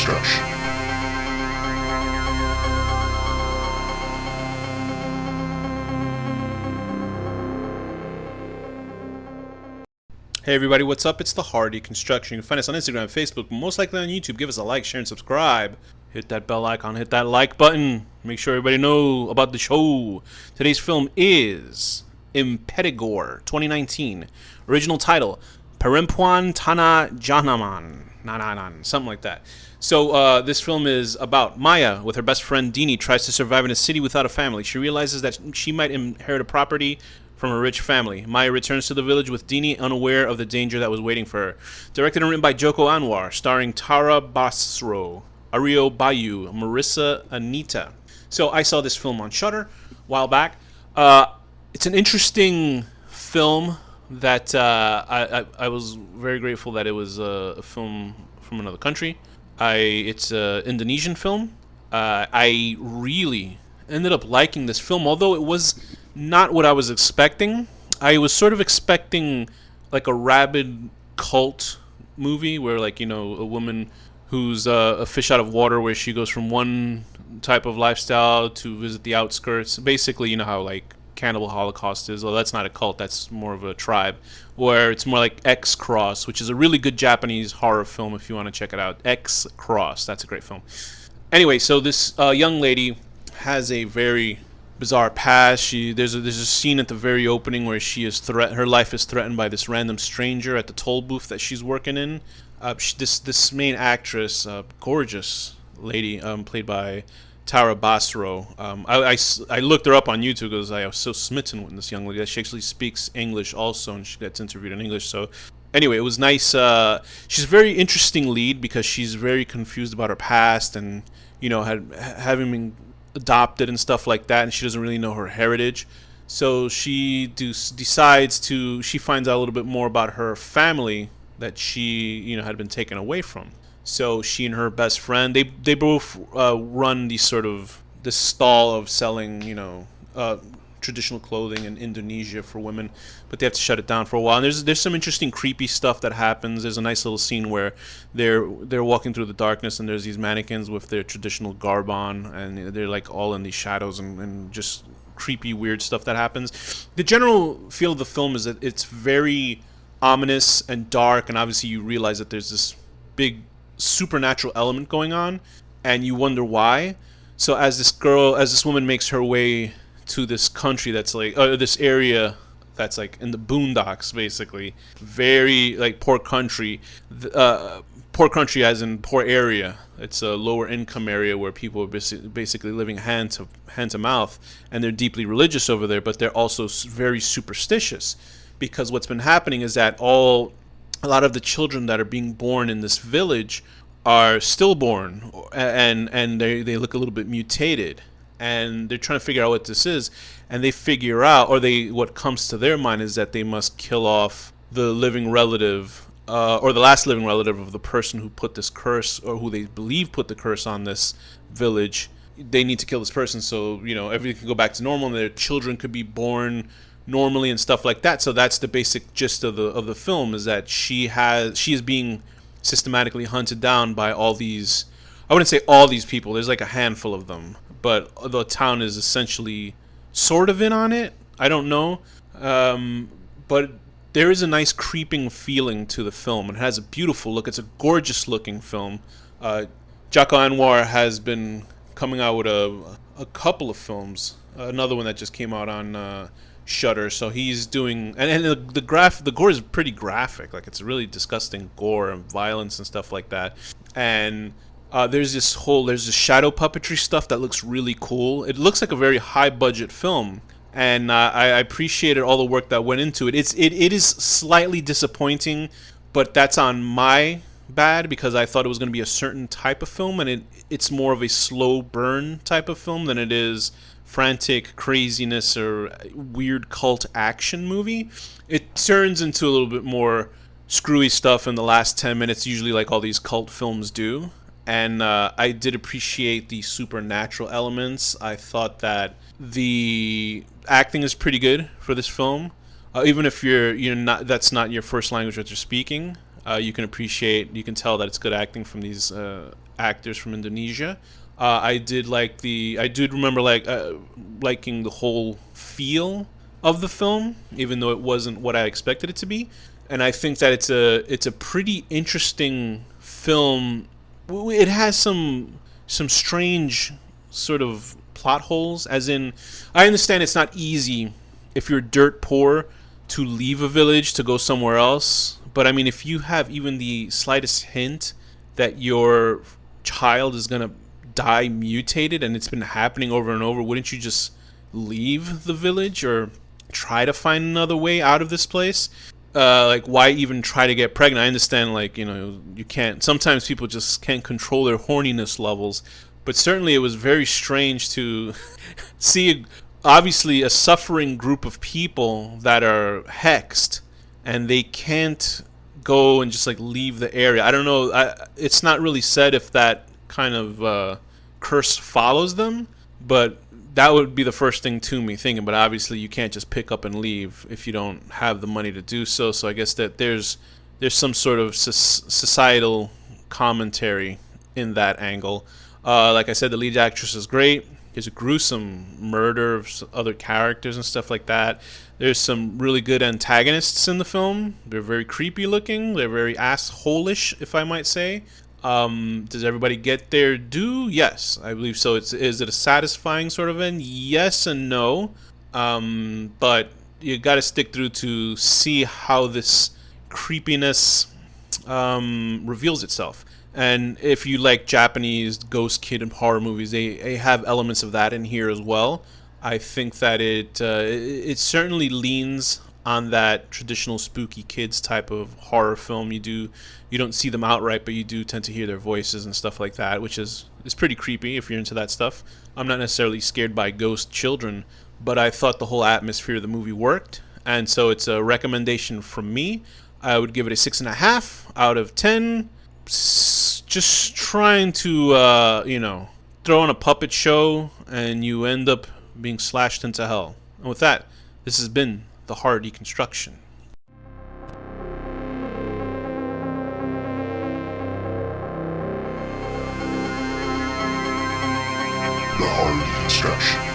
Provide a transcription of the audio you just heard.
HorrorDeconstruction. Hey everybody, what's up? It's the HorrorDeconstruction. You can find us on Instagram, Facebook, but most likely on YouTube. Give us a like, share, and subscribe. Hit that bell icon, hit that like button. Make sure everybody know about the show. Today's film is Impetigore, 2019. Original title, Perempuan Tanah Jahanam. Something like that. So this film is about Maya with her best friend Dini tries to survive in a city without a family. She realizes that she might inherit a property from a rich family. Maya returns to the village with Dini unaware of the danger that was waiting for her. Directed and written by Joko Anwar, starring Tara Basro, Ario Bayu, Marissa Anita. So I saw this film on Shudder a while back. It's an interesting film that I was very grateful that it was a film from another country. It's an Indonesian film. I really ended up liking this film, although it was not what I was expecting. I was sort of expecting like a rabid cult movie where, like, you know, a woman who's a fish out of water, where she goes from one type of lifestyle to visit the outskirts. Basically, you know how like Cannibal Holocaust is. Well, that's not a cult, that's more of a tribe. Where it's more like X Cross, which is a really good Japanese horror film if you want to check it out. X Cross, that's a great film. Anyway, so this young lady has a very bizarre past. There's a scene at the very opening where her life is threatened by this random stranger at the toll booth that she's working in. This main actress, gorgeous lady, played by Tara Basro. I looked her up on YouTube because I was so smitten with this young lady. She actually speaks English also, and she gets interviewed in English. So anyway, it was nice. She's a very interesting lead because she's very confused about her past, and you know, having been adopted and stuff like that, and she doesn't really know her heritage. So she finds out a little bit more about her family that she, you know, had been taken away from. So she and her best friend, they both run this stall of selling, you know, traditional clothing in Indonesia for women, but they have to shut it down for a while. And there's some interesting creepy stuff that happens. There's a nice little scene where they're walking through the darkness, and there's these mannequins with their traditional garb on, and they're like all in these shadows, and just creepy, weird stuff that happens. The general feel of the film is that it's very ominous and dark, and obviously you realize that there's this big supernatural element going on, and you wonder why. So as this woman makes her way to this country that's like this area that's like in the boondocks, basically very like poor country, poor country as in poor area. It's a lower income area where people are basically living hand to mouth, and they're deeply religious over there, but they're also very superstitious, because what's been happening is that a lot of the children that are being born in this village are stillborn, and they look a little bit mutated, and they're trying to figure out what this is, and they figure out, what comes to their mind is that they must kill off the living relative, or the last living relative of the person who put this curse, or who they believe put the curse on this village. They need to kill this person so, you know, everything can go back to normal, and their children could be born normally and stuff like that. So that's the basic gist of the film, is that she is being systematically hunted down by all these, I wouldn't say all these people, there's like a handful of them, but the town is essentially sort of in on it. I don't know. But there is a nice creeping feeling to the film. It has a beautiful look. It's a gorgeous looking film. Joko Anwar has been coming out with a couple of films. Another one that just came out on Shudder. So he's doing, and the gore is pretty graphic. Like, it's really disgusting gore and violence and stuff like that. And there's this shadow puppetry stuff that looks really cool. It looks like a very high budget film, and I appreciated all the work that went into it. It is slightly disappointing, but that's on my bad, because I thought it was going to be a certain type of film, and it's more of a slow burn type of film than it is frantic craziness or weird cult action movie. It turns into a little bit more screwy stuff in the last 10 minutes, usually, like all these cult films do. And I did appreciate the supernatural elements. I thought that the acting is pretty good for this film. Even if you're not, that's not your first language that you're speaking. You can tell that it's good acting from these actors from Indonesia. I did remember liking the whole feel of the film, even though it wasn't what I expected it to be. And I think that it's a pretty interesting film. It has some strange sort of plot holes, as in, I understand it's not easy if you're dirt poor to leave a village to go somewhere else. But I mean, if you have even the slightest hint that your child is gonna die mutated and it's been happening over and over, wouldn't you just leave the village or try to find another way out of this place? Like, why even try to get pregnant? I understand, like, you can't, sometimes people just can't control their horniness levels, but certainly it was very strange to see obviously a suffering group of people that are hexed, and they can't go and just like leave the area. I don't know. It's not really said if that kind of curse follows them, but that would be the first thing to me thinking. But obviously, you can't just pick up and leave if you don't have the money to do so. So I guess that there's some sort of societal commentary in that angle. Like I said, the lead actress is great. There's a gruesome murder of other characters and stuff like that. There's some really good antagonists in the film. They're very creepy looking. They're very asshole-ish, if I might say. Does everybody get their due? Yes, I believe so. Is it a satisfying sort of end? Yes and no. But you got to stick through to see how this creepiness reveals itself. And if you like Japanese ghost kid and horror movies, they have elements of that in here as well. I think that it certainly leans on that traditional spooky kids type of horror film. You don't see them outright, but you do tend to hear their voices and stuff like that, which is pretty creepy if you're into that stuff. I'm not necessarily scared by ghost children, but I thought the whole atmosphere of the movie worked, and so it's a recommendation from me. I would give it a 6.5 out of 10. Just trying to throw on a puppet show and you end up being slashed into hell. And with that, this has been the Horror Deconstruction. The Horror Deconstruction.